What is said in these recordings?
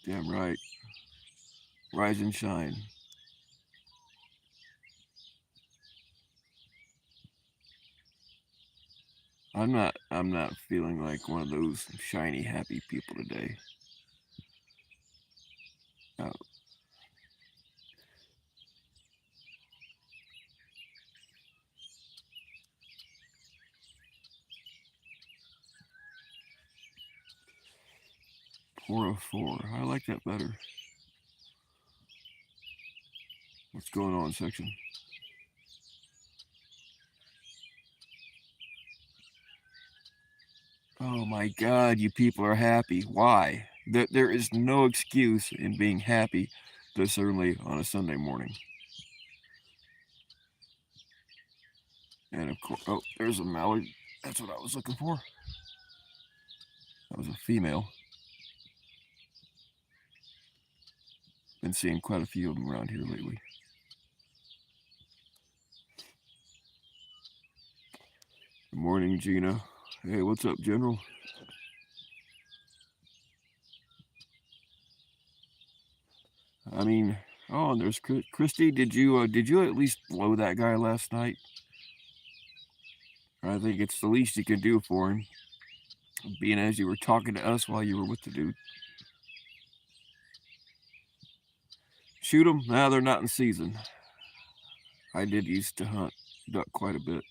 Damn right. Rise and shine. I'm not feeling like one of those shiny happy people today. Uh, 404. I like that better. What's going on, section? Oh my god, you people are happy. Why? There is no excuse in being happy this early on a Sunday morning. And of course, oh, there's a mallard. That's what I was looking for. That was a female. Been seeing quite a few of them around here lately. Good morning, Gina. Hey, what's up, General? I mean, oh, and there's Christy. Did you at least blow that guy last night? I think it's the least you can do for him, being as you were talking to us while you were with the dude. Shoot them? Nah, they're not in season. I did used to hunt duck quite a bit.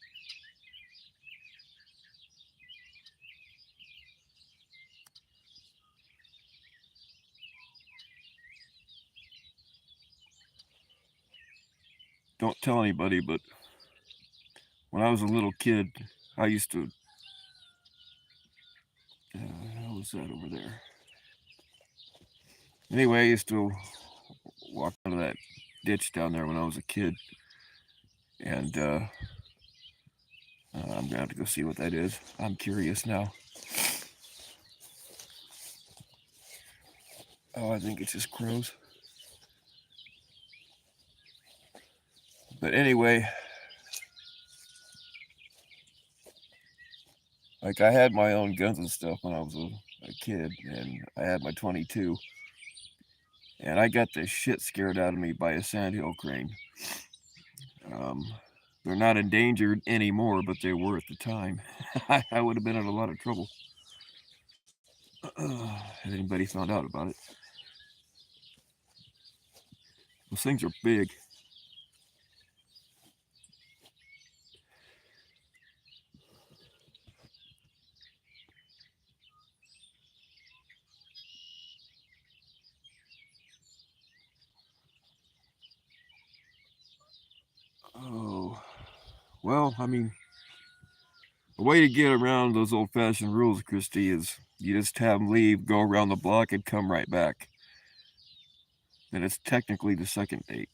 Don't tell anybody, but when I was a little kid, I used to. How was that over there? Anyway, I used to walk out of that ditch down there when I was a kid, and I'm gonna have to go see what that is. I'm curious now. Oh, I think it's just crows. But anyway, like I had my own guns and stuff when I was a kid, and I had my 22, and I got the shit scared out of me by a sandhill crane. Um, they're not endangered anymore, but they were at the time. I would have been in a lot of trouble had anybody found out about it. Those things are big. Oh, well, I mean, the way to get around those old-fashioned rules, Christy, is you just have them leave, go around the block, and come right back. Then it's technically the second date.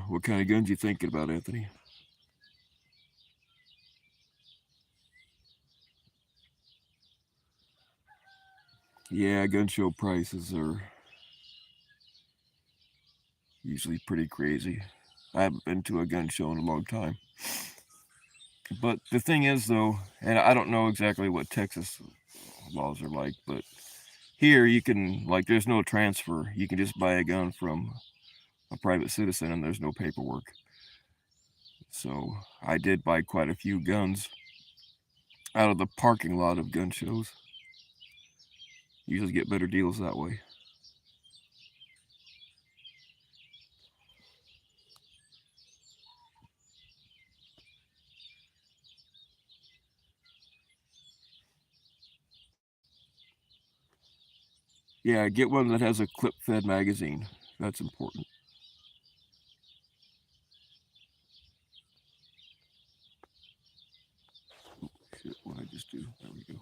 What kind of guns you thinking about, Anthony? Yeah, gun show prices are usually pretty crazy. I haven't been to a gun show in a long time. But the thing is, though, and I don't know exactly what Texas laws are like, but here you can, like, there's no transfer. You can just buy a gun from a private citizen and there's no paperwork. So I did buy quite a few guns out of the parking lot of gun shows. Usually get better deals that way. Yeah, get one that has a clip-fed magazine. That's important. Shit, what did I just do? There we go.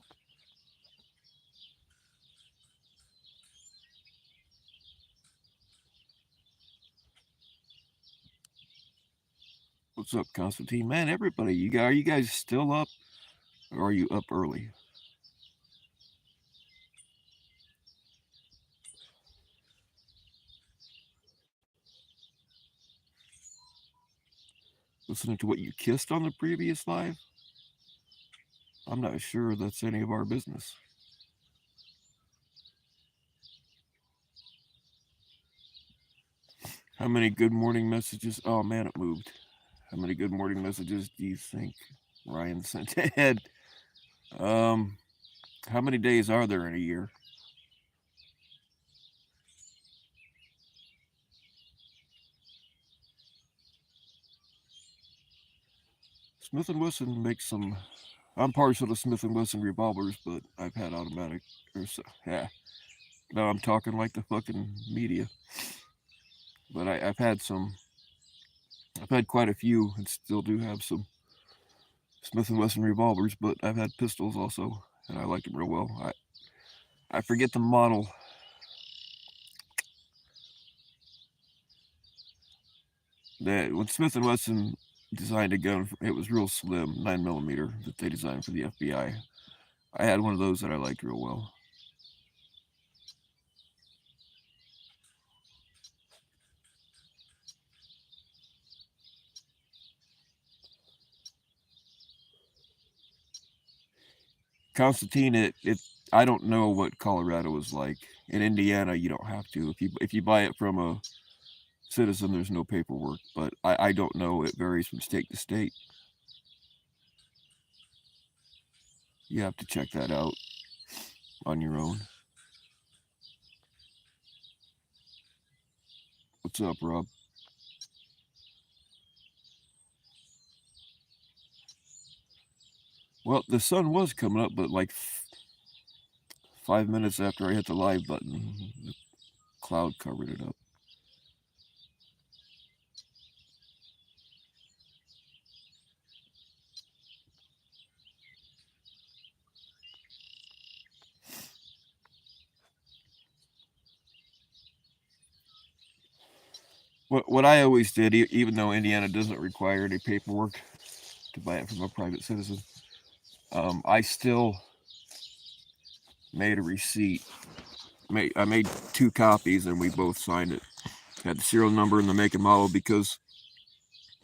What's up, Constantine? Man, everybody, are you guys still up, or are you up early? listening to what you kissed on the previous live, I'm not sure that's any of our business. How many good morning messages? Oh man, it moved. How many good morning messages do you think Ryan sent to Ed? Um, how many days are there in a year? Smith and Wesson makes some. I'm partial to Smith and Wesson revolvers, but I've had automatic. Or so, yeah. Now I'm talking like the fucking media. But I've had some. I've had quite a few, and still do have some Smith and Wesson revolvers. But I've had pistols also, and I like them real well. I forget the model. That when Smith and Wesson designed a gun, it was real slim, 9mm that they designed for the FBI. I had one of those that I liked real well. Constantine, it I don't know what Colorado is like. In Indiana, you don't have to. If you buy it from a citizen, there's no paperwork. But I don't know. It varies from state to state. You have to check that out on your own. What's up, Rob? Well, the sun was coming up, but like 5 minutes after I hit the live button, the cloud covered it up. What I always did, even though Indiana doesn't require any paperwork to buy it from a private citizen, I still made a receipt. I made 2 copies, and we both signed it. Had the serial number and the make and model, because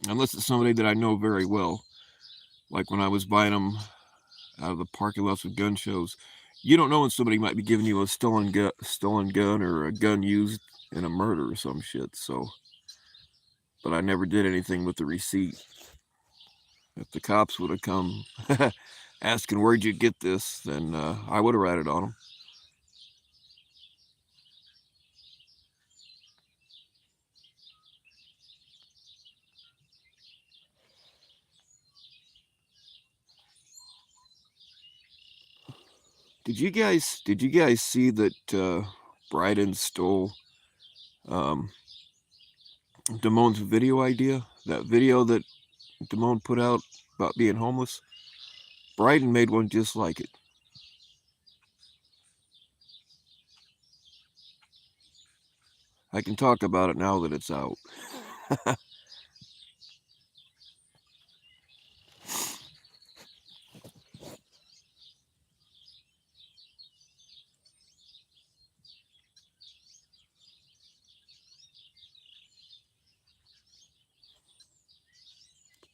unless it's somebody that I know very well, like when I was buying them out of the parking lots of gun shows, you don't know when somebody might be giving you a stolen gun or a gun used in a murder or some shit. So, but I never did anything with the receipt. If the cops would have come asking where'd you get this, then I would have ratted on them. Did you guys see that Bryden stole um, Damone's video idea? That video that Damone put out about being homeless? Bryden made one just like it. I can talk about it now that it's out.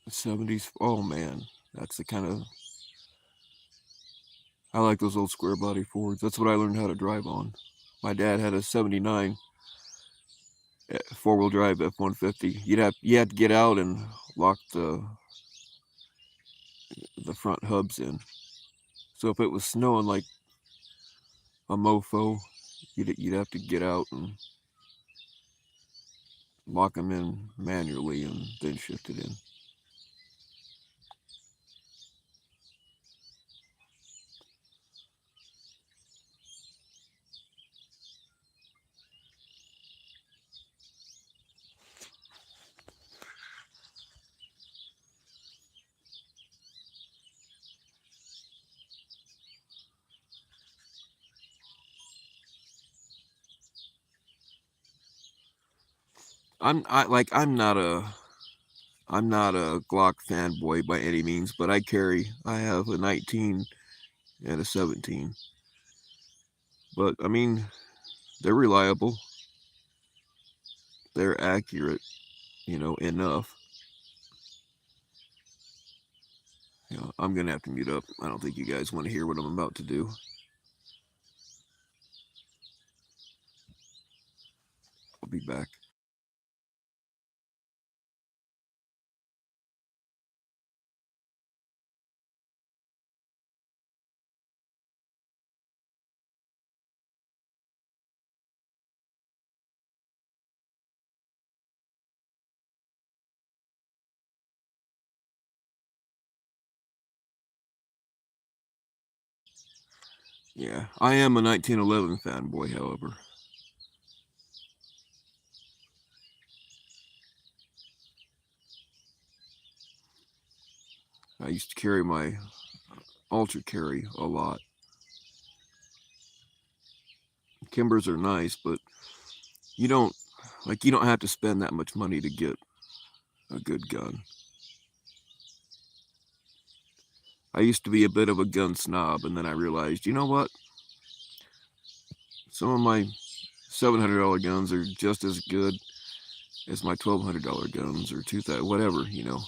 70s. Oh man, that's the kind of. I like those old square body Fords. That's what I learned how to drive on. My dad had a '79 4-wheel drive F-150. You had to get out and lock the front hubs in. So if it was snowing like a mofo, you'd have to get out and lock them in manually and then shift it in. I'm not a Glock fanboy by any means, but I have a 19 and a 17. But I mean, they're reliable. They're accurate, enough. I'm going to have to mute up. I don't think you guys want to hear what I'm about to do. I'll be back. Yeah, I am a 1911 fanboy, however. I used to carry my ultra carry a lot. Kimbers are nice, but you don't have to spend that much money to get a good gun. I used to be a bit of a gun snob, and then I realized, you know what? Some of my $700 guns are just as good as my $1,200 guns or $2,000, whatever, you know.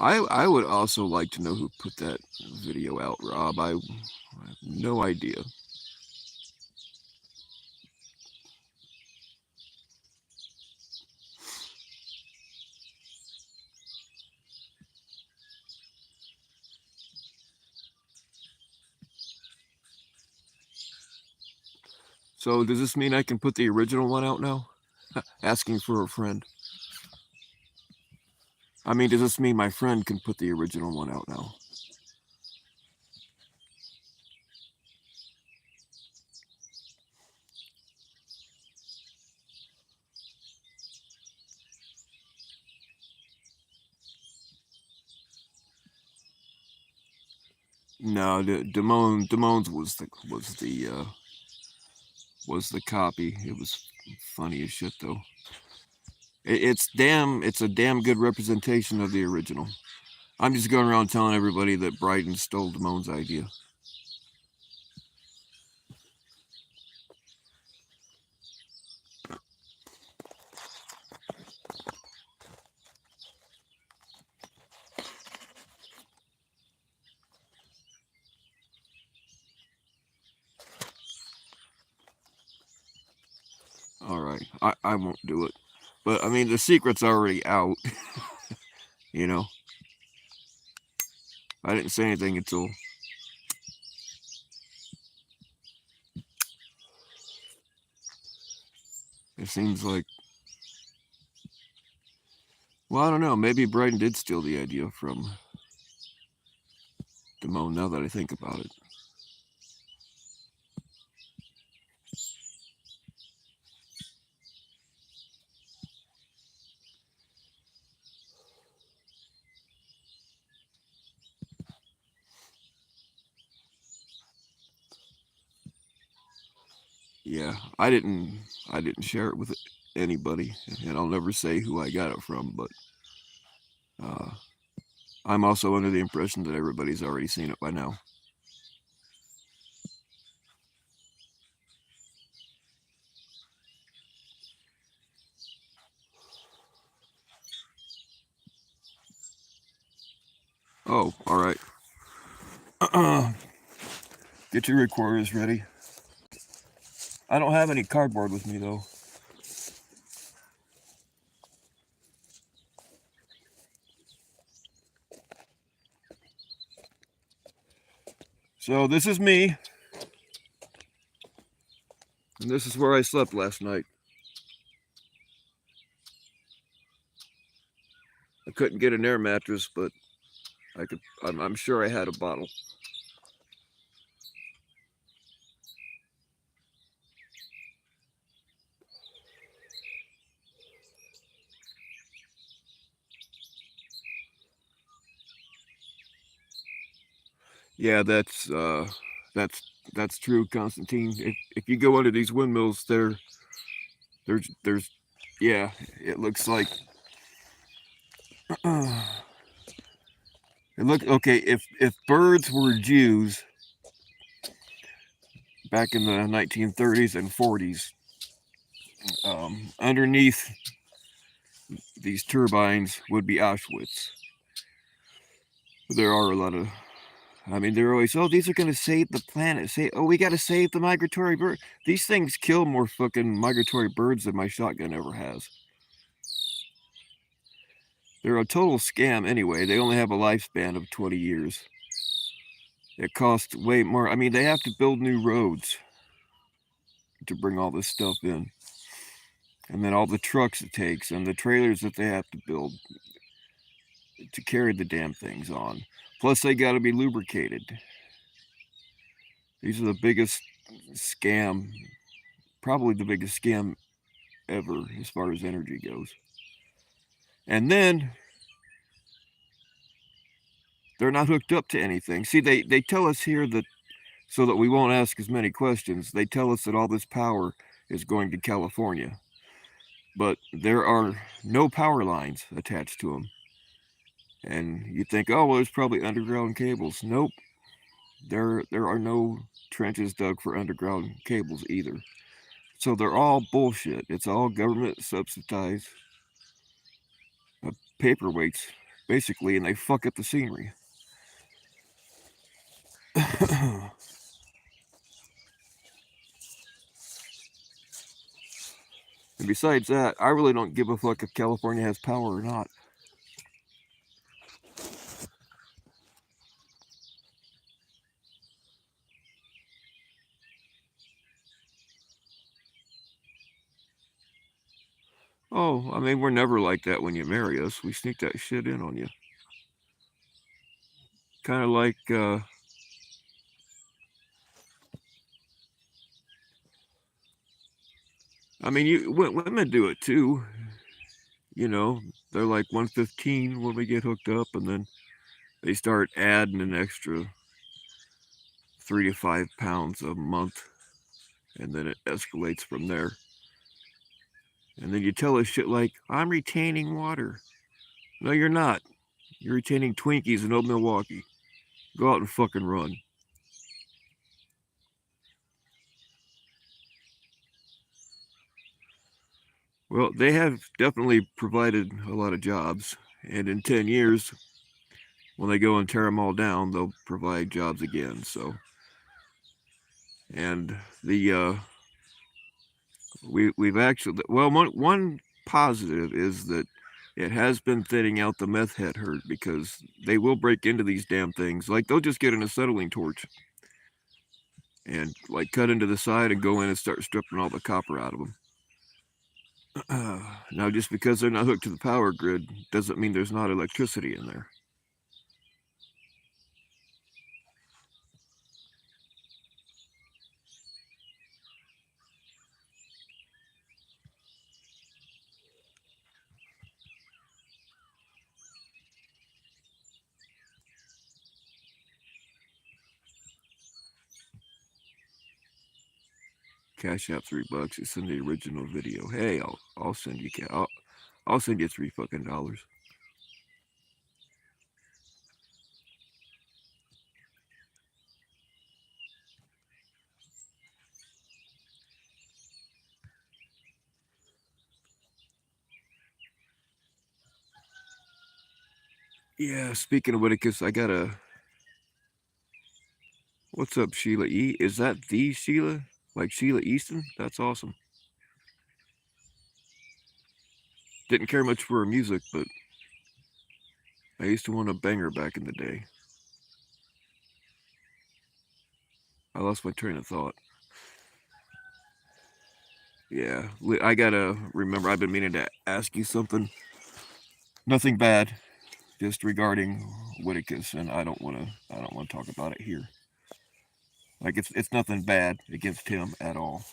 I would also like to know who put that video out, Rob. I have no idea. So does this mean I can put the original one out now? Asking for a friend. I mean, does this mean my friend can put the original one out now? No, Damone's was the copy. It was funny as shit though. It's a damn good representation of the original. I'm just going around telling everybody that Bryden stole Damone's idea. All right, I won't do it. But I mean, the secret's already out. You know, I didn't say anything until it seems like. Well, I don't know. Maybe Bryden did steal the idea from Damone. Now that I think about it. Yeah, I didn't share it with anybody, and I'll never say who I got it from. But uh, I'm also under the impression that everybody's already seen it by now. Oh, all right. Get your recorders ready. I don't have any cardboard with me though. So this is me, and this is where I slept last night. I couldn't get an air mattress, but I could. I'm sure I had a bottle. Yeah, that's true, Constantine. If you go under these windmills, there's yeah, it looks like it look okay. If birds were Jews, back in the 1930s and 40s. Underneath these turbines would be Auschwitz. There are a lot of, I mean, they're always, oh, these are going to save the planet. Say, oh, we got to save the migratory bird. These things kill more fucking migratory birds than my shotgun ever has. They're a total scam anyway. They only have a lifespan of 20 years. It costs way more. I mean, they have to build new roads to bring all this stuff in. And then all the trucks it takes and the trailers that they have to build to carry the damn things on. Plus, they got to be lubricated. These are the biggest scam, probably the biggest scam ever as far as energy goes. And then they're not hooked up to anything. See, they tell us here that so that we won't ask as many questions, they tell us that all this power is going to California. But there are no power lines attached to them. And you think, oh, well, there's probably underground cables. Nope. There are no trenches dug for underground cables either. So they're all bullshit. It's all government subsidized paperweights, basically, and they fuck up the scenery. And besides that, I really don't give a fuck if California has power or not. Oh, I mean, we're never like that when you marry us. We sneak that shit in on you. Kind of like, I mean, women do it too. You know, they're like 115 when we get hooked up, and then they start adding an extra 3 to 5 pounds a month, and then it escalates from there. And then you tell us shit like, I'm retaining water. No, you're not. You're retaining Twinkies in Old Milwaukee. Go out and fucking run. Well, they have definitely provided a lot of jobs. And in 10 years, when they go and tear them all down, they'll provide jobs again. So, and we've actually, well, one positive is that it has been thinning out the meth head herd because they will break into these damn things. Like they'll just get an acetylene torch and like cut into the side and go in and start stripping all the copper out of them. Now, just because they're not hooked to the power grid doesn't mean there's not electricity in there. Cash out $3. It's in the original video. Hey, I'll send you I'll send you $3 fucking dollars. Yeah, speaking of Whitticus, I got a. What's up, Sheila E? Is that the Sheila? Like Sheila Easton? That's awesome. Didn't care much for her music, but I used to want to bang her back in the day. I lost my train of thought. Yeah, I gotta remember. I've been meaning to ask you something. Nothing bad, just regarding Whitticus, and I don't want to. I don't want to talk about it here. Like it's nothing bad against him at all.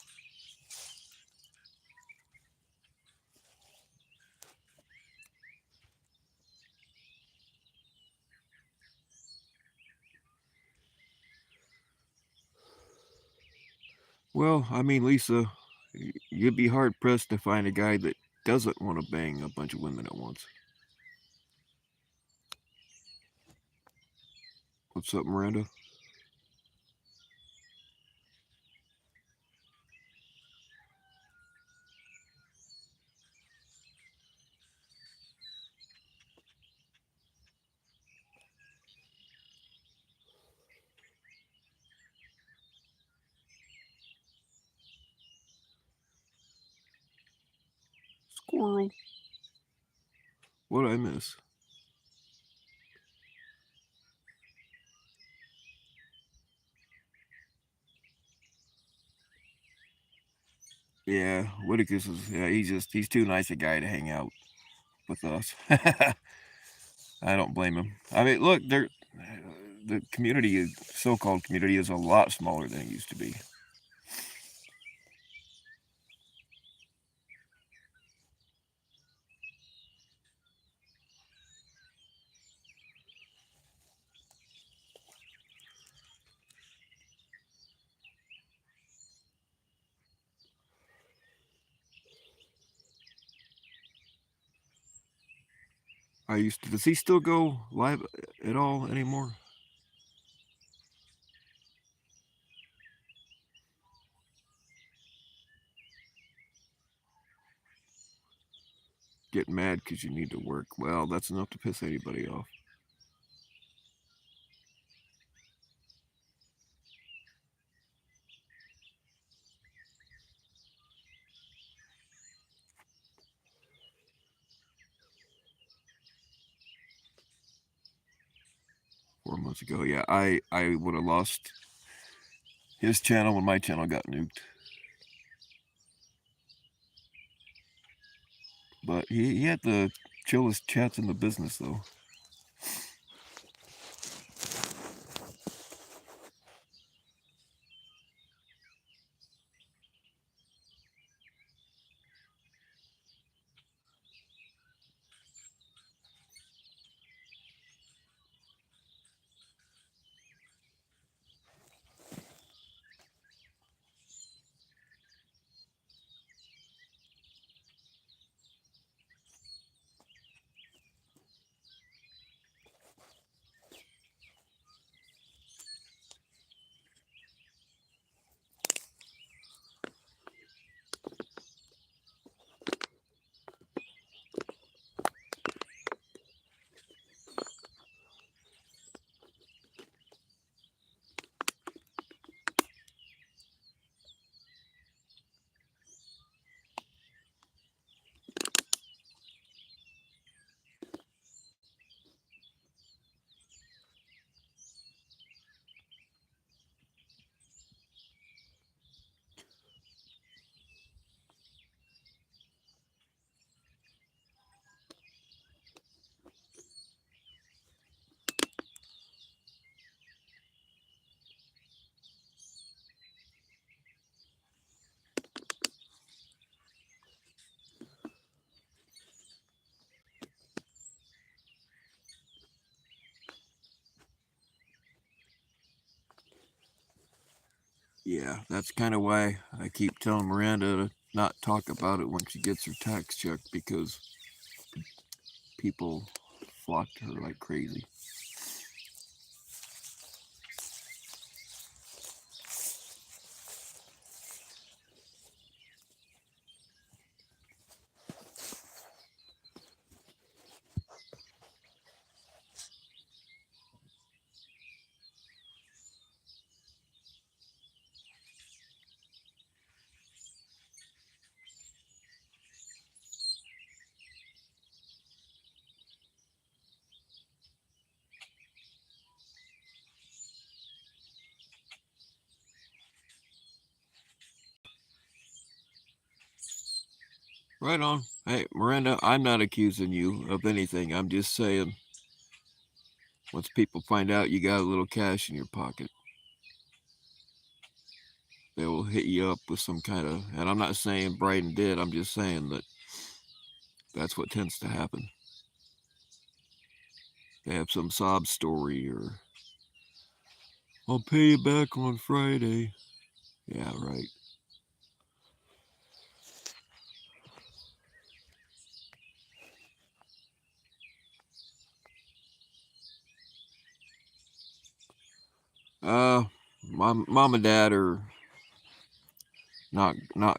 Well, I mean, Lisa, you'd be hard pressed to find a guy that doesn't want to bang a bunch of women at once. What's up, Miranda? Squirrel. What did I miss? Yeah, Whitakus is, yeah, he's too nice a guy to hang out with us. I don't blame him. I mean, look, the community, so-called community, is a lot smaller than it used to be. Does he still go live at all anymore? Get mad because you need to work. Well, that's enough to piss anybody off. 4 months ago, yeah, I would have lost his channel when my channel got nuked. But he had the chillest chats in the business, though. Yeah, that's kind of why I keep telling Miranda to not talk about it when she gets her tax check, because people flock to her like crazy. Right on. Hey, Miranda, I'm not accusing you of anything. I'm just saying, once people find out you got a little cash in your pocket, they will hit you up with some kind of. And I'm not saying Bryden did. I'm just saying that that's what tends to happen. They have some sob story, or I'll pay you back on Friday. Yeah, right. Uh, my mom and dad are not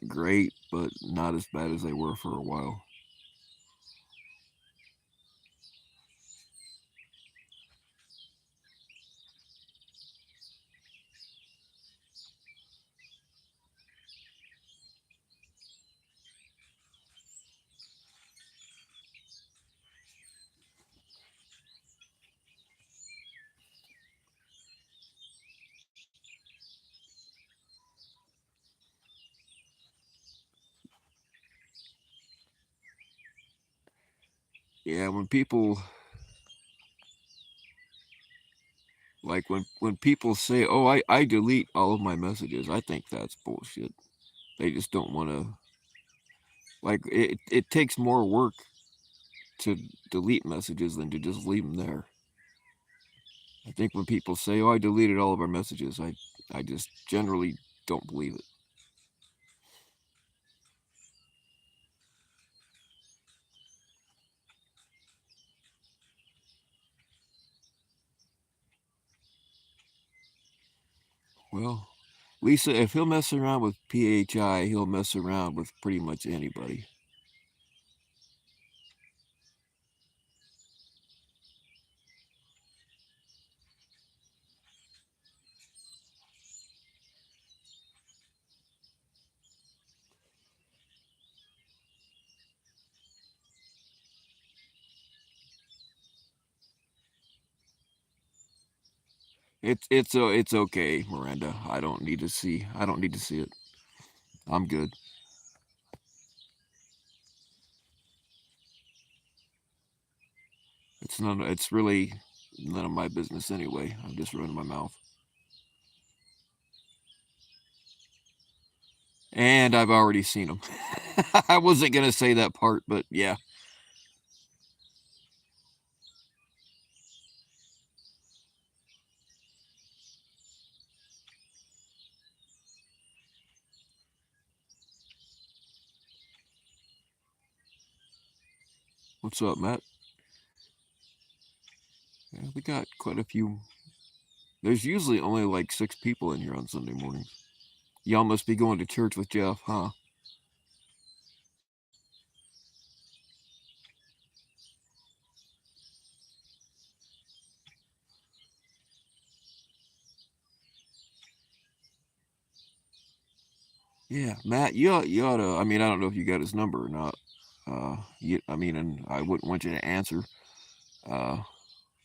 great, but not as bad as they were for a while. Yeah, when people like when people say, "Oh, I delete all of my messages," I think that's bullshit. They just don't want to like it takes more work to delete messages than to just leave them there. I think when people say, "Oh, I deleted all of our messages," I just generally don't believe it. Well, Lisa, if he'll mess around with PHI, he'll mess around with pretty much anybody. It's okay, Miranda. I don't need to see. I don't need to see it. I'm good. It's none. It's really none of my business anyway. I'm just running my mouth. And I've already seen them. I wasn't gonna say that part, but yeah. What's up, Matt? Yeah, we got quite a few. There's usually only like 6 people in here on Sunday mornings. Y'all must be going to church with Jeff, huh? Yeah, Matt, you ought to. I mean, I don't know if you got his number or not. I mean, and I wouldn't want you to answer. Uh,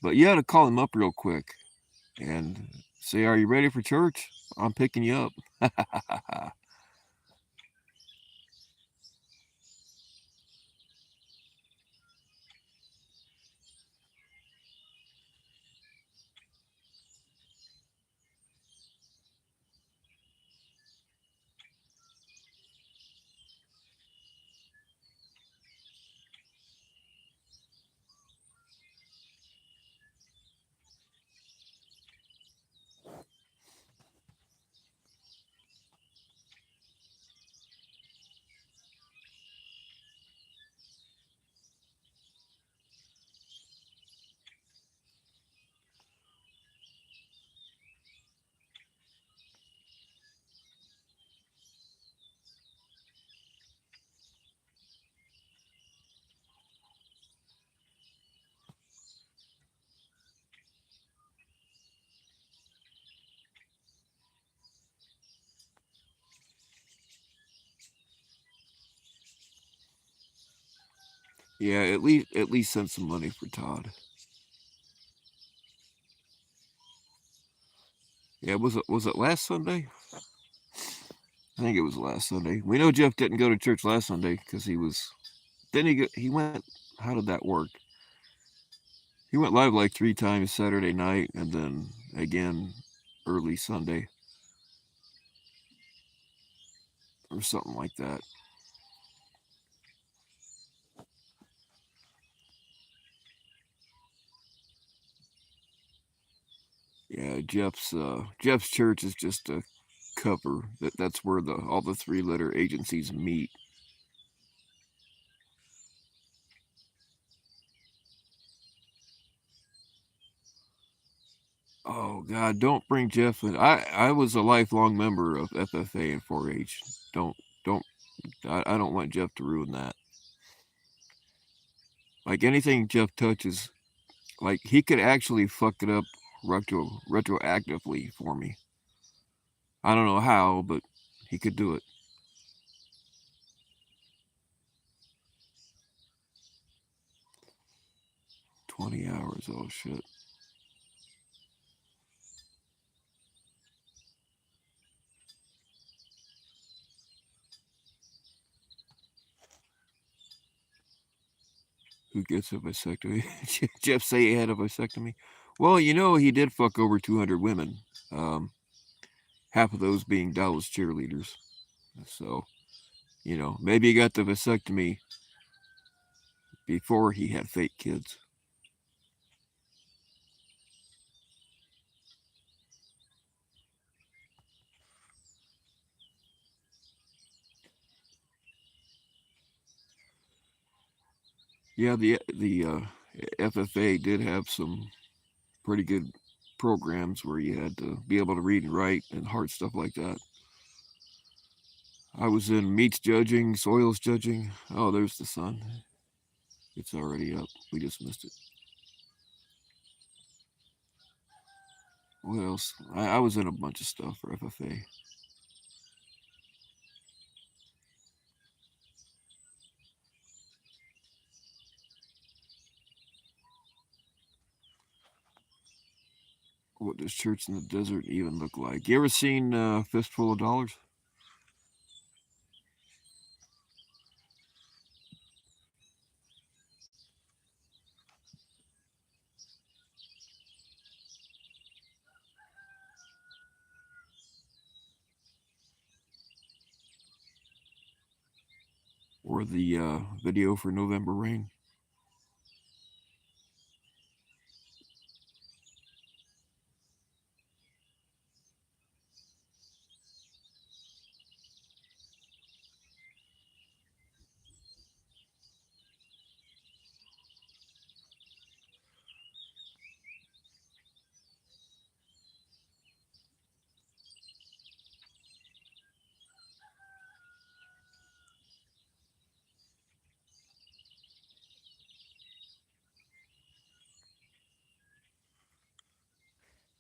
but you ought to call him up real quick and say, "Are you ready for church? I'm picking you up." Yeah, at least send some money for Todd. Yeah, was it last Sunday? I think it was last Sunday. We know Jeff didn't go to church last Sunday because he was. Then he went. How did that work? He went live like 3 times Saturday night and then again early Sunday or something like that. Yeah, Jeff's church is just a cover. That's where the all the 3-letter agencies meet. Oh God, don't bring Jeff in. I was a lifelong member of FFA and 4-H. Don't I don't want Jeff to ruin that. Like anything Jeff touches, like he could actually fuck it up retroactively for me. I don't know how, but he could do it. 20 hours. Oh shit. Who gets a vasectomy? Jeff say he had a vasectomy. Well, you know, he did fuck over 200 women. Um, half of those being Dallas cheerleaders. So, you know, maybe he got the vasectomy before he had fake kids. Yeah, the FFA did have some pretty good programs where you had to be able to read and write and hard stuff like that. I was in meats judging, soils judging. Oh, there's the sun. It's already up. We just missed it. What else? I was in a bunch of stuff for FFA. What does Church in the Desert even look like? You ever seen Fistful of Dollars? Or the video for November Rain?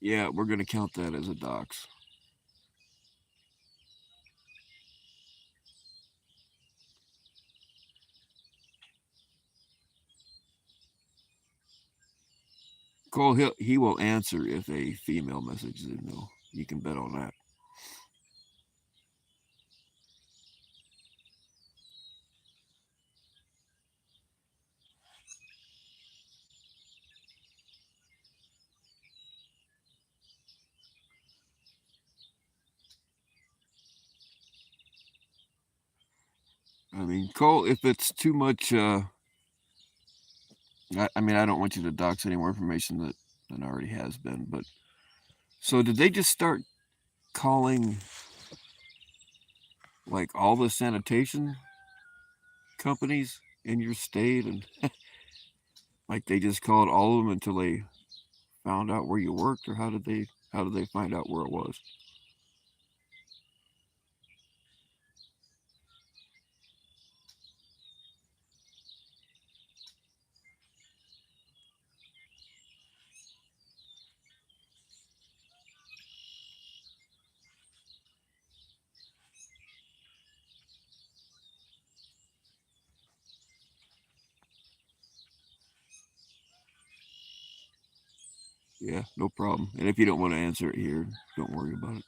Yeah, we're going to count that as a dox. Cole, he will answer if a female messages him, though. You can bet on that. I mean, Cole, if it's too much, I mean, I don't want you to dox any more information than already has been, but so did they just start calling like all the sanitation companies in your state and like they just called all of them until they found out where you worked, or how did they find out where it was? Yeah, no problem. And if you don't want to answer it here, don't worry about it.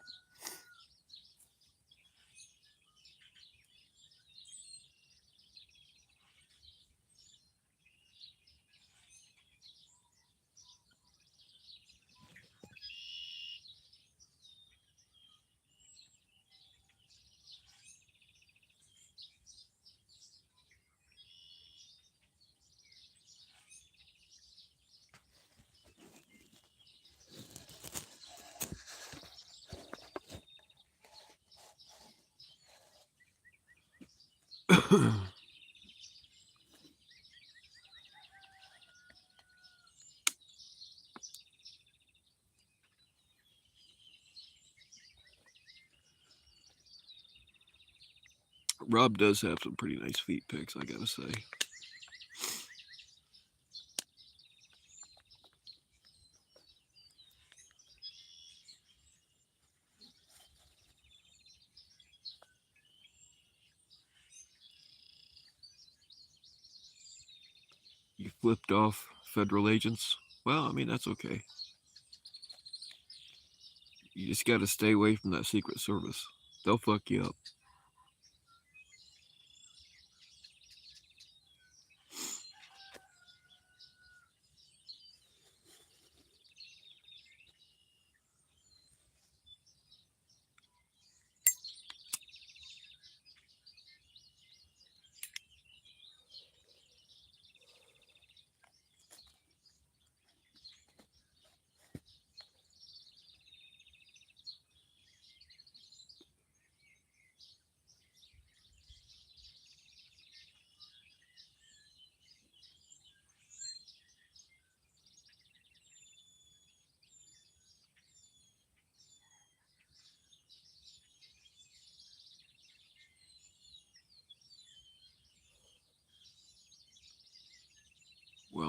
Rob does have some pretty nice feet pics, I gotta say. You flipped off federal agents. Well, I mean, that's okay. You just gotta stay away from that Secret Service. They'll fuck you up.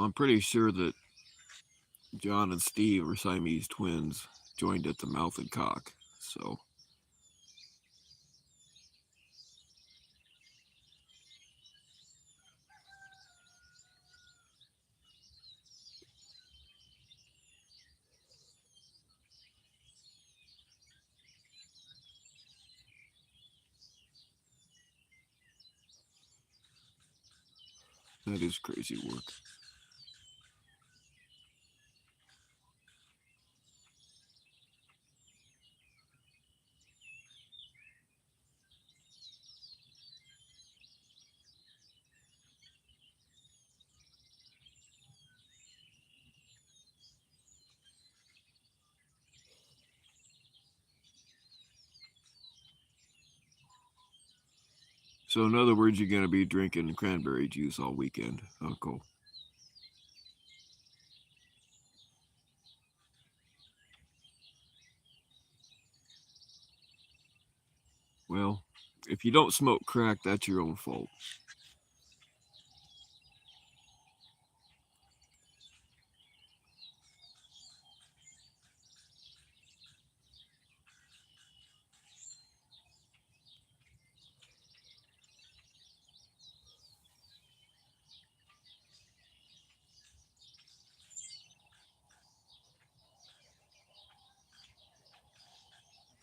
I'm pretty sure that John and Steve are Siamese twins, joined at the mouth and cock. So that is crazy work. So in other words, you're gonna be drinking cranberry juice all weekend, Uncle. Well, if you don't smoke crack, that's your own fault.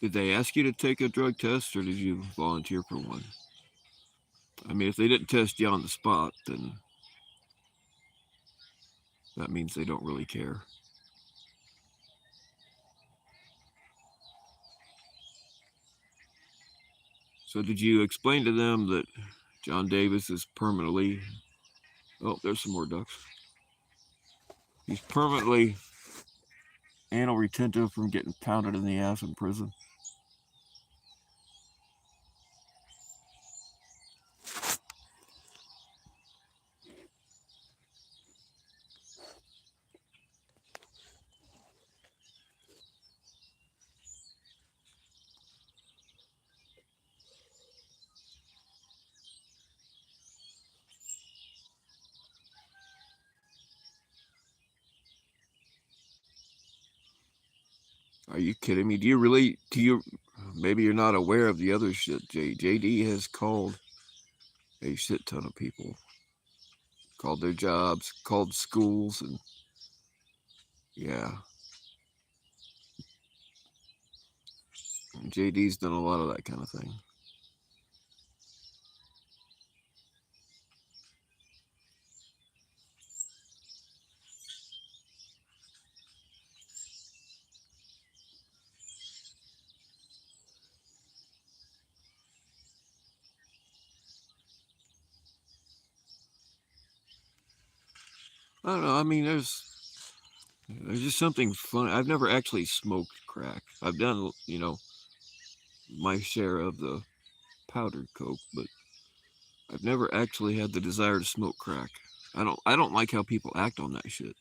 Did they ask you to take a drug test, or did you volunteer for one? I mean, if they didn't test you on the spot, then that means they don't really care. So did you explain to them that John Davis is permanently... Oh, there's some more ducks. He's permanently anal retentive from getting pounded in the ass in prison? Are you kidding me? Do you really... Do you... Maybe you're not aware of the other shit. JD has called a shit ton of people. Called their jobs, called schools, and yeah. JD's done a lot of that kind of thing. I don't know. I mean, there's just something fun. I've never actually smoked crack. I've done, my share of the powdered coke, but I've never actually had the desire to smoke crack. I don't like how people act on that shit.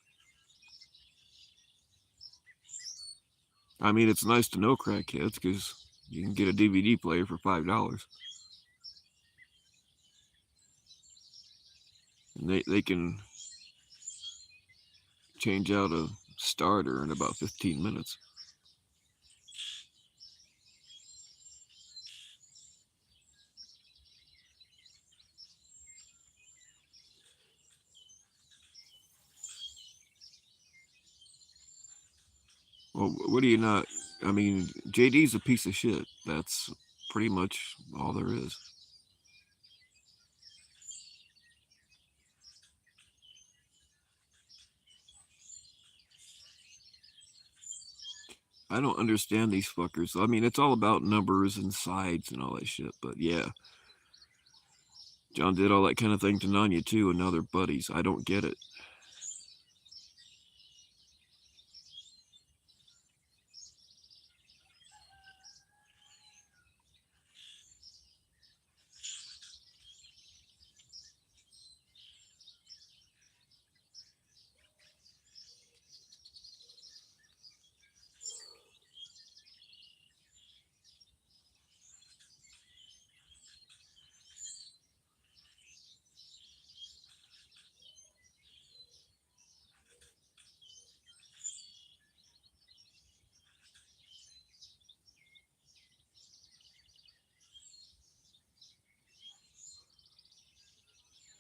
I mean, it's nice to know crackheads because you can get a DVD player for $5, and they can change out a starter in about 15 minutes. Well, what do you not? I mean, JD's a piece of shit. That's pretty much all there is. I don't understand these fuckers. I mean, it's all about numbers and sides and all that shit. But yeah, John did all that kind of thing to Nanya too, and now they're buddies. I don't get it.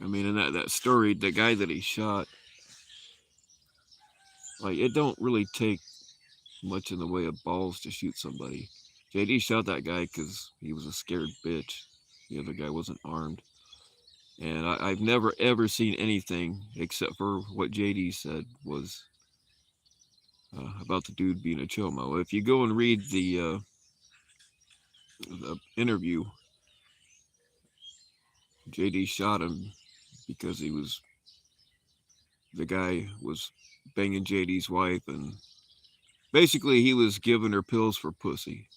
I mean, in that story, the guy that he shot, like, it don't really take much in the way of balls to shoot somebody. JD shot that guy because he was a scared bitch. The other guy wasn't armed. And I've never ever seen anything except for what JD said was about the dude being a chomo. If you go and read the interview, JD shot him because the guy was banging JD's wife, and basically he was giving her pills for pussy.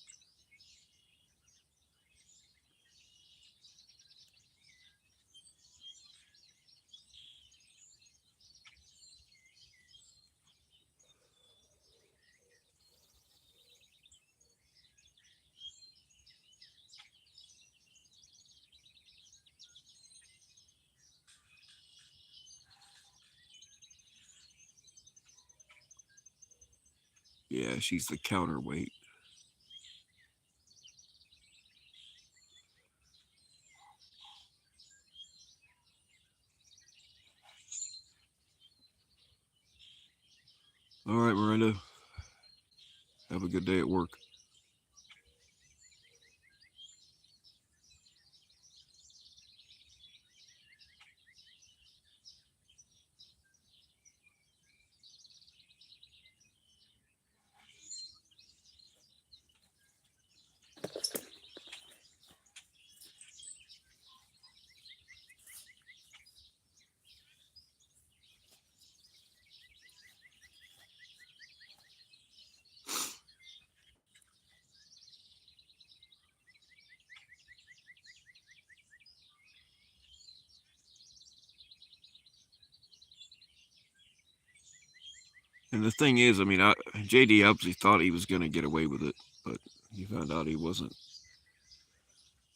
Yeah, she's the counterweight. All right, Miranda, have a good day at work. And the thing is, I mean, JD obviously thought he was going to get away with it, but he found out he wasn't.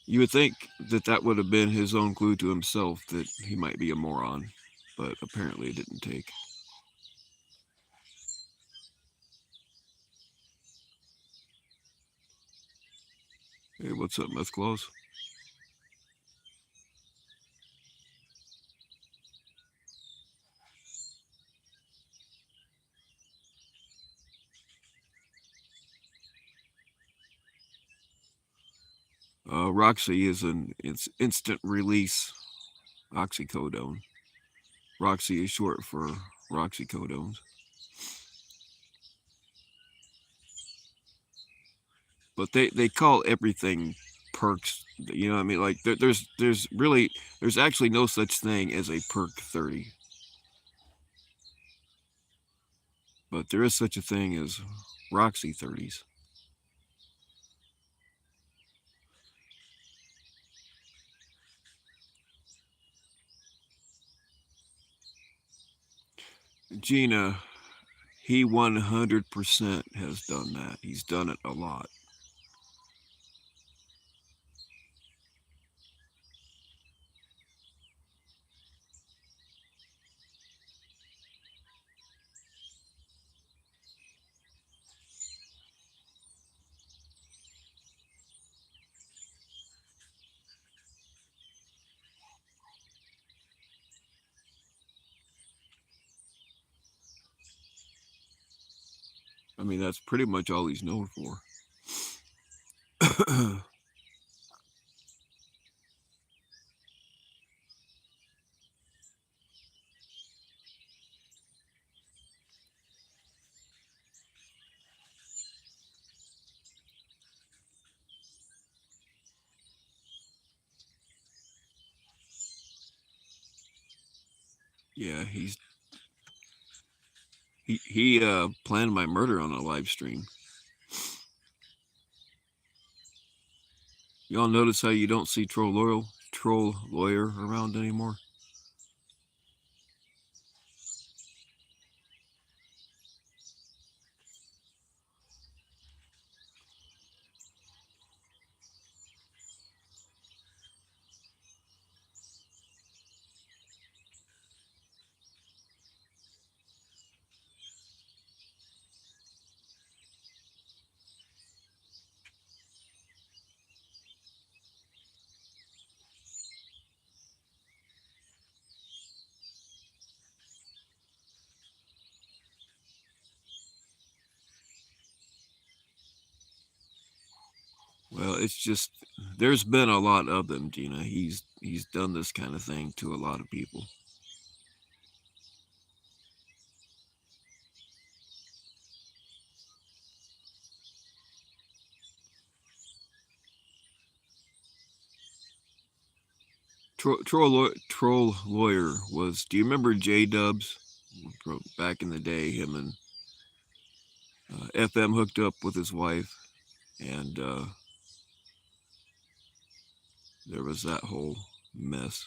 You would think that that would have been his own clue to himself that he might be a moron, but apparently it didn't take. Hey, what's up, Meth Claus? Roxy is it's instant release oxycodone. Roxy is short for roxycodones. But they call everything perks. You know what I mean? Like there's actually no such thing as a perk 30, but there is such a thing as Roxy 30s. Gina, he 100% has done that. He's done it a lot. I mean, that's pretty much all he's known for. Yeah, he planned my murder on a live stream. Y'all notice how you don't see troll lawyer around anymore? Well, it's just there's been a lot of them, Gina. He's done this kind of thing to a lot of people. Troll lawyer was. Do you remember J Dubs? Back in the day, him and FM hooked up with his wife, and there was that whole mess.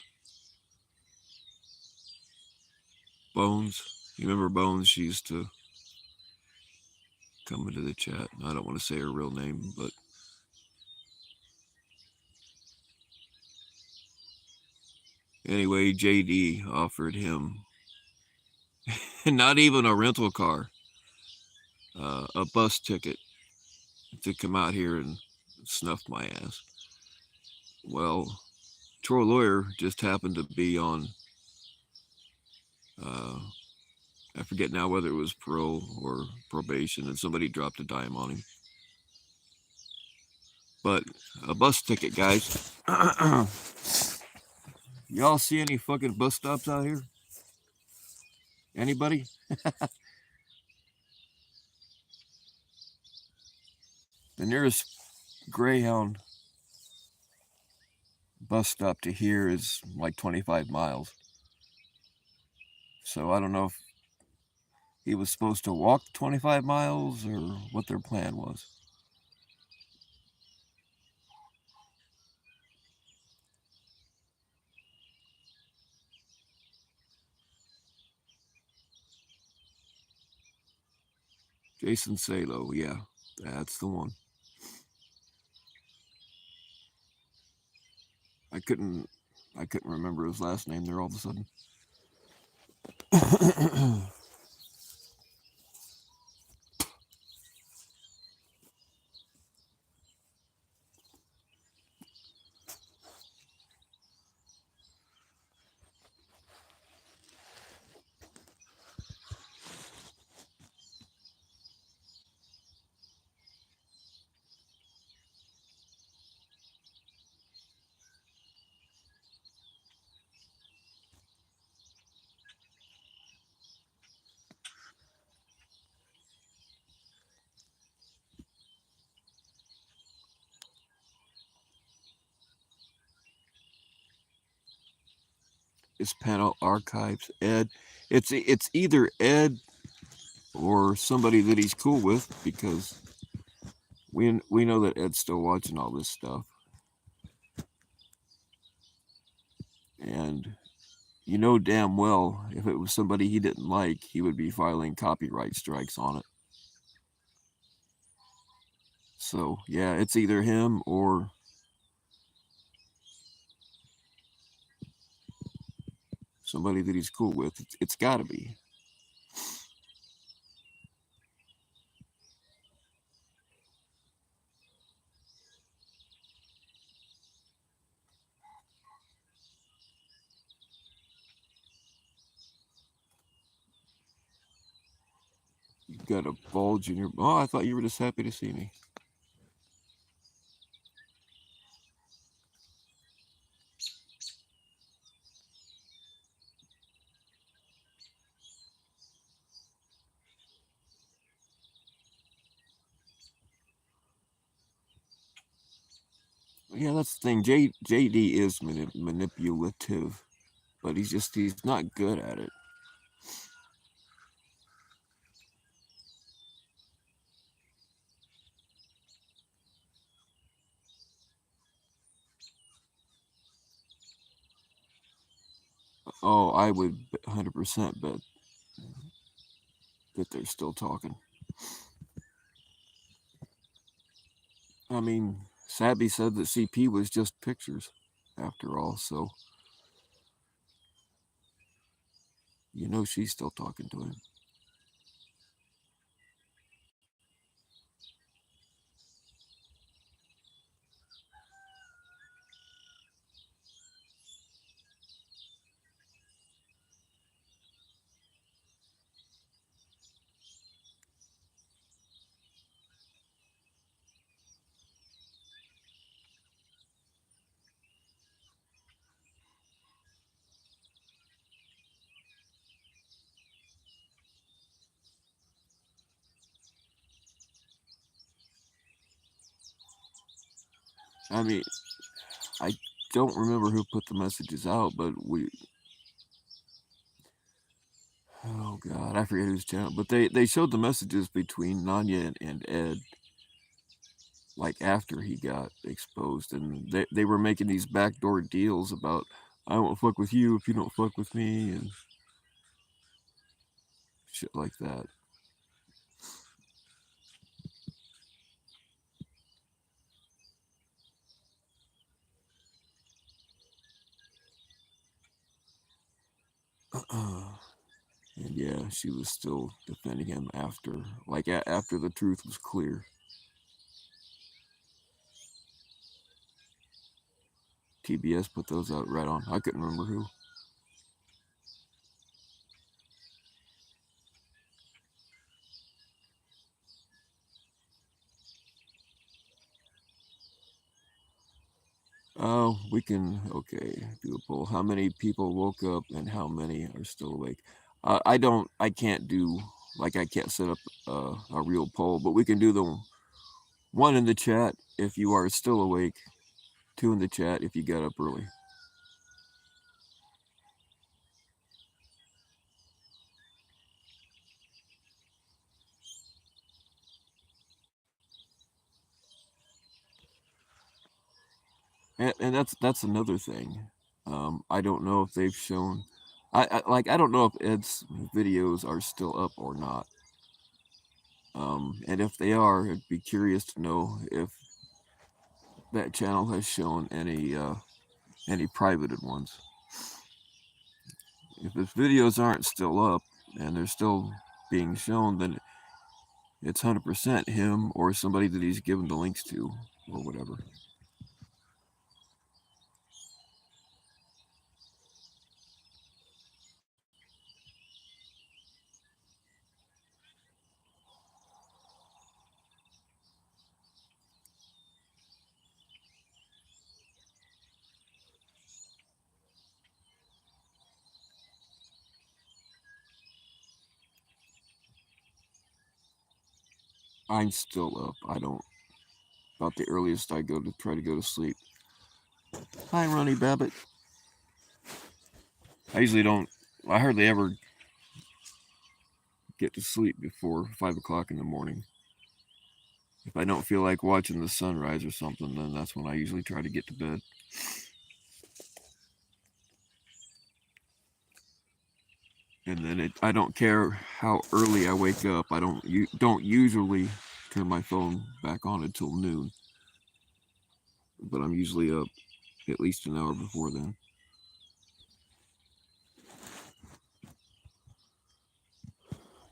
Bones, you remember Bones? She used to come into the chat. I don't want to say her real name, but anyway, JD offered him not even a rental car, a bus ticket to come out here and snuff my ass. Well, Troy Lawyer just happened to be on, uh, I forget now whether it was parole or probation, and somebody dropped a dime on him. But a bus ticket, guys. Y'all see any fucking bus stops out here? Anybody? The nearest Greyhound bus stop to here is like 25 miles. So I don't know if he was supposed to walk 25 miles or what their plan was. Jason Salo, yeah, that's the one. I couldn't I couldn't remember his last name there all of a sudden. His panel archives Ed. It's either Ed or somebody that he's cool with because we know that Ed's still watching all this stuff. And you know damn well if it was somebody he didn't like, he would be filing copyright strikes on it. So yeah, it's either him or somebody that he's cool with. It's got to be. You've got a bulge in your. Oh, I thought you were just happy to see me. Yeah, that's the thing. JD is manipulative, but he's not good at it. Oh, I would 100% bet that they're still talking. I mean, Sabby said that CP was just pictures, after all, so you know she's still talking to him. I mean, I don't remember who put the messages out, but oh God, I forget whose channel, but they showed the messages between Nanya and Ed, like after he got exposed, and they were making these backdoor deals about, I won't fuck with you if you don't fuck with me, and shit like that. And yeah, she was still defending him after, like after the truth was clear. TBS put those out right on. I couldn't remember who. Oh, we can, okay, do a poll. How many people woke up and how many are still awake? I can't do, like, I can't set up a real poll, but we can do the one in the chat if you are still awake, two in the chat if you got up early. And that's another thing. I don't know if they've shown, I don't know if Ed's videos are still up or not. And if they are, I'd be curious to know if that channel has shown any privated ones. If his videos aren't still up and they're still being shown, then it's 100% him or somebody that he's given the links to or whatever. I'm still up. I don't, about the earliest I go to try to go to sleep. Hi, Ronnie Babbitt. I usually don't, I hardly ever get to sleep before 5 o'clock in the morning. If I don't feel like watching the sunrise or something, then that's when I usually try to get to bed. And then I don't care how early I wake up. I don't usually turn my phone back on until noon, but I'm usually up at least an hour before then.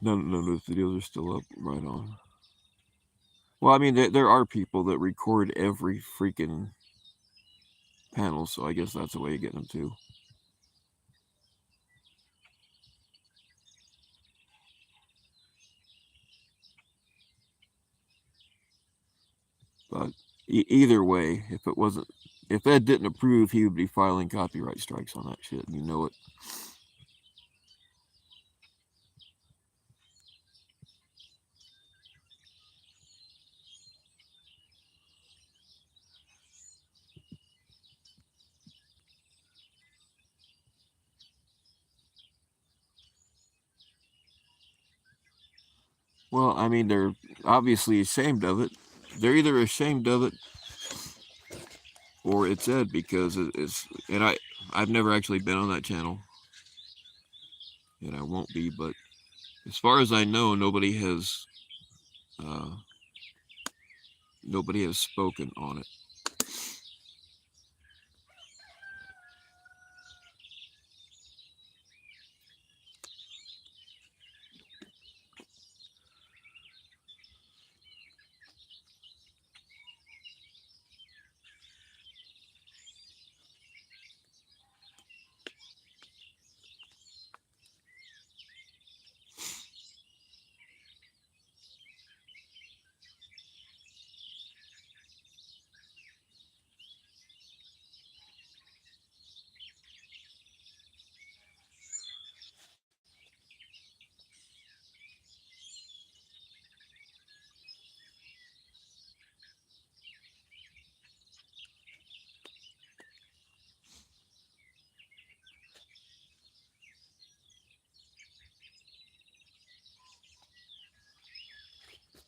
None of those videos are still up. Right on. Well, I mean, there are people that record every freaking panel, so I guess that's a way of getting them too. But either way, if Ed didn't approve, he would be filing copyright strikes on that shit. You know it. Well, I mean, they're obviously ashamed of it. They're either ashamed of it or it's Ed because it's. And I've never actually been on that channel, and I won't be. But as far as I know, uh, nobody has spoken on it.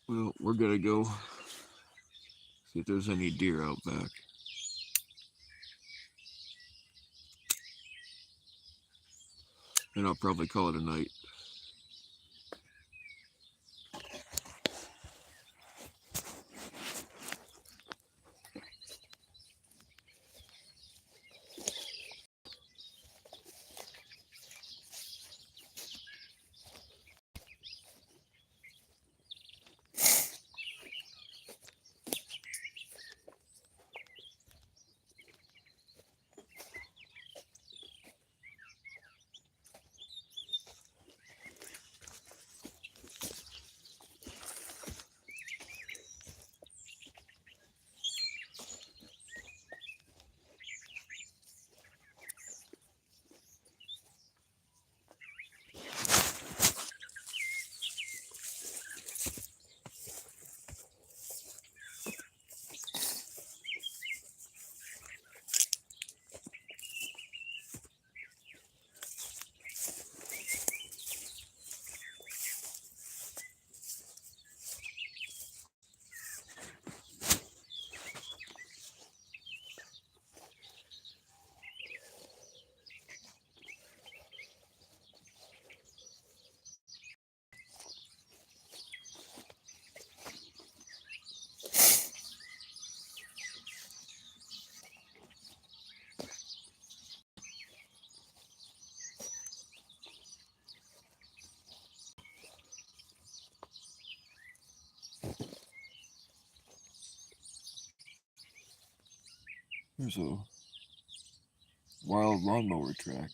Well, we're gonna go see if there's any deer out back. And I'll probably call it a night. There's a wild lawnmower track.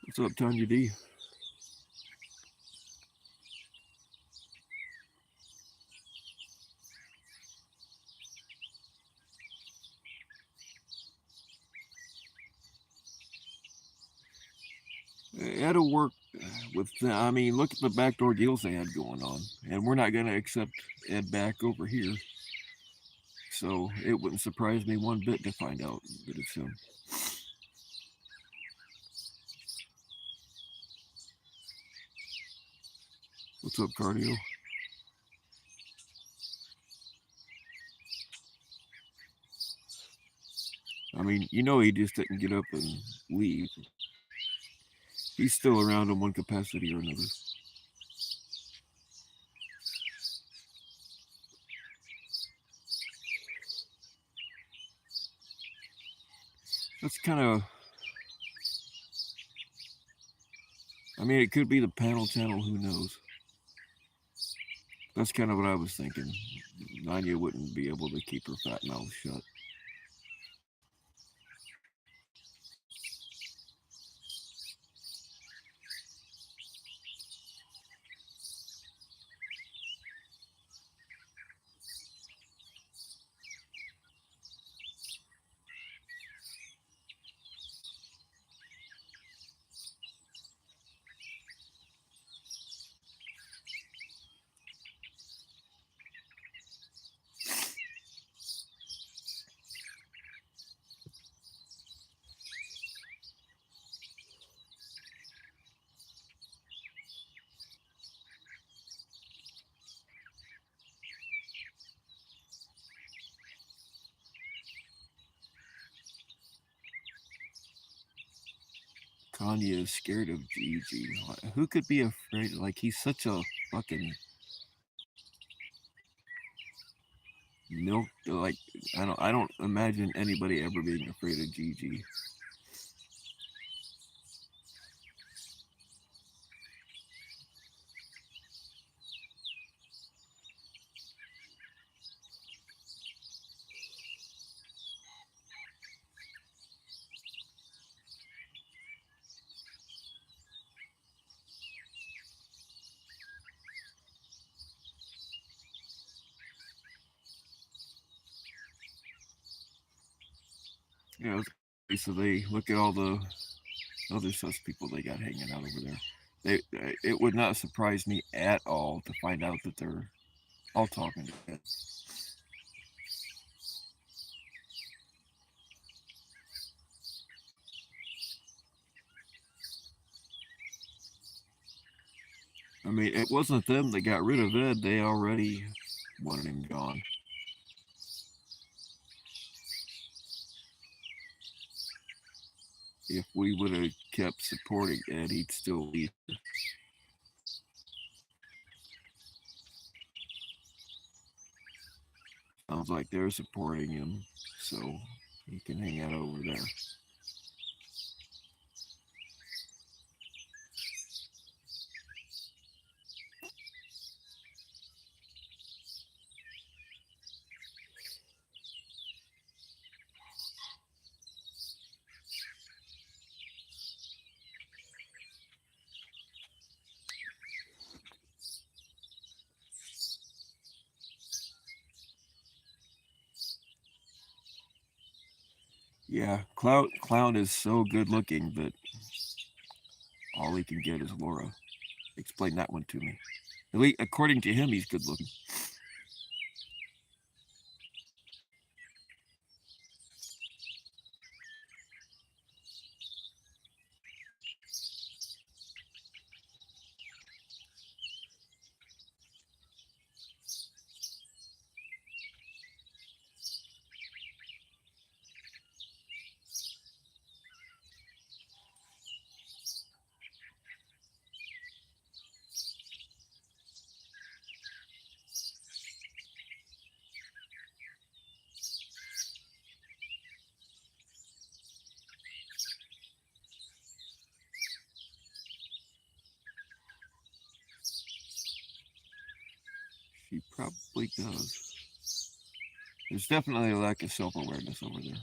What's up, Tanya D? It'll work with. I mean, look at the backdoor deals they had going on, and we're not going to accept Ed back over here. So it wouldn't surprise me one bit to find out that it's him. What's up, cardio? I mean, you know, he just didn't get up and leave. He's still around in one capacity or another. That's kind of. I mean, it could be the panel channel. Who knows? That's kind of what I was thinking. Nanya wouldn't be able to keep her fat mouth shut. Kanye is scared of Gigi. Who could be afraid? Like, he's such a fucking milk. Like, I don't imagine anybody ever being afraid of Gigi. You know, so they look at all the other sus people they got hanging out over there. It would not surprise me at all to find out that they're all talking to Ed. I mean, it wasn't them that got rid of Ed. They already wanted him gone. If we would have kept supporting Ed, he'd still be here. Sounds like they're supporting him, so he can hang out over there. Yeah, Clown is so good looking, but all he can get is Laura. Explain that one to me. At least, according to him, he's good looking. She probably does. There's definitely a lack of self-awareness over there.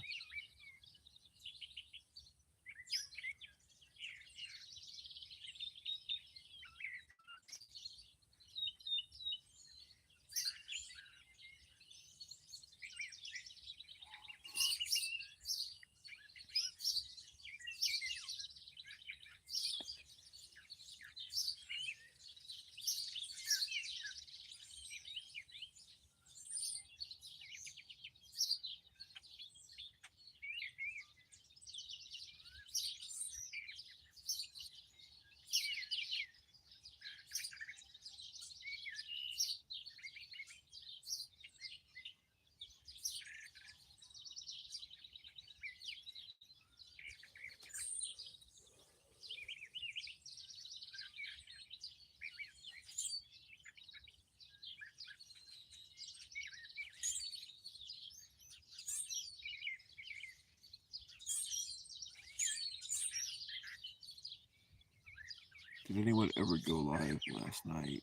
Did anyone ever go live last night?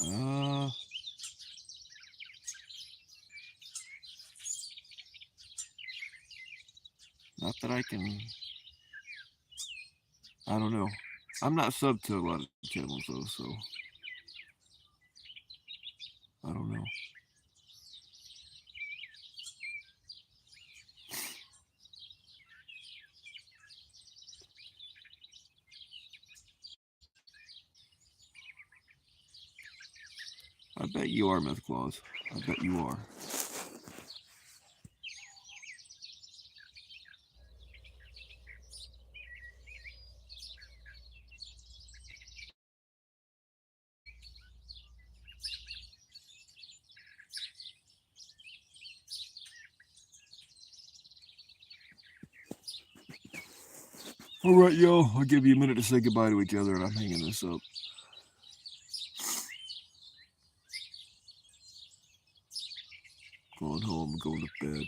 Uh, not that I can. I don't know. I'm not sub to a lot of channels though, so I don't know. I bet you are, Myth Claus. I bet you are. All right, yo. I'll give you a minute to say goodbye to each other, and I'm hanging this up. Going home, going to bed.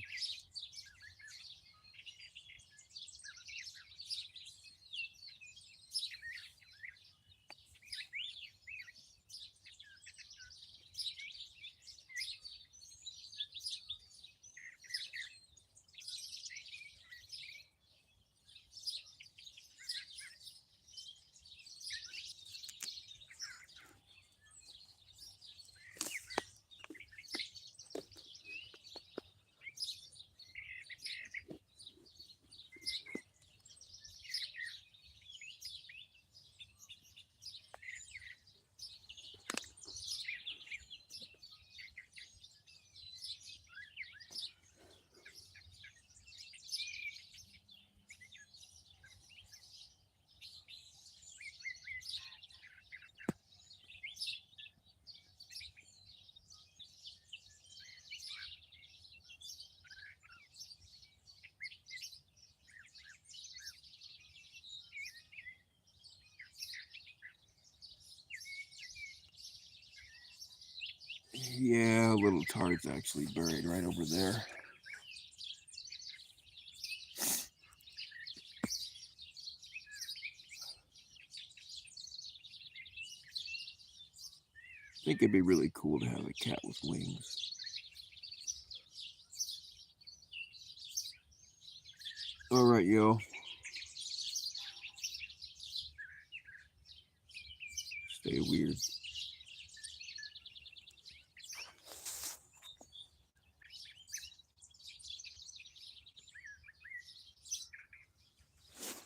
Yeah, a little tard's actually buried right over there. I think it'd be really cool to have a cat with wings. All right, yo. Stay weird.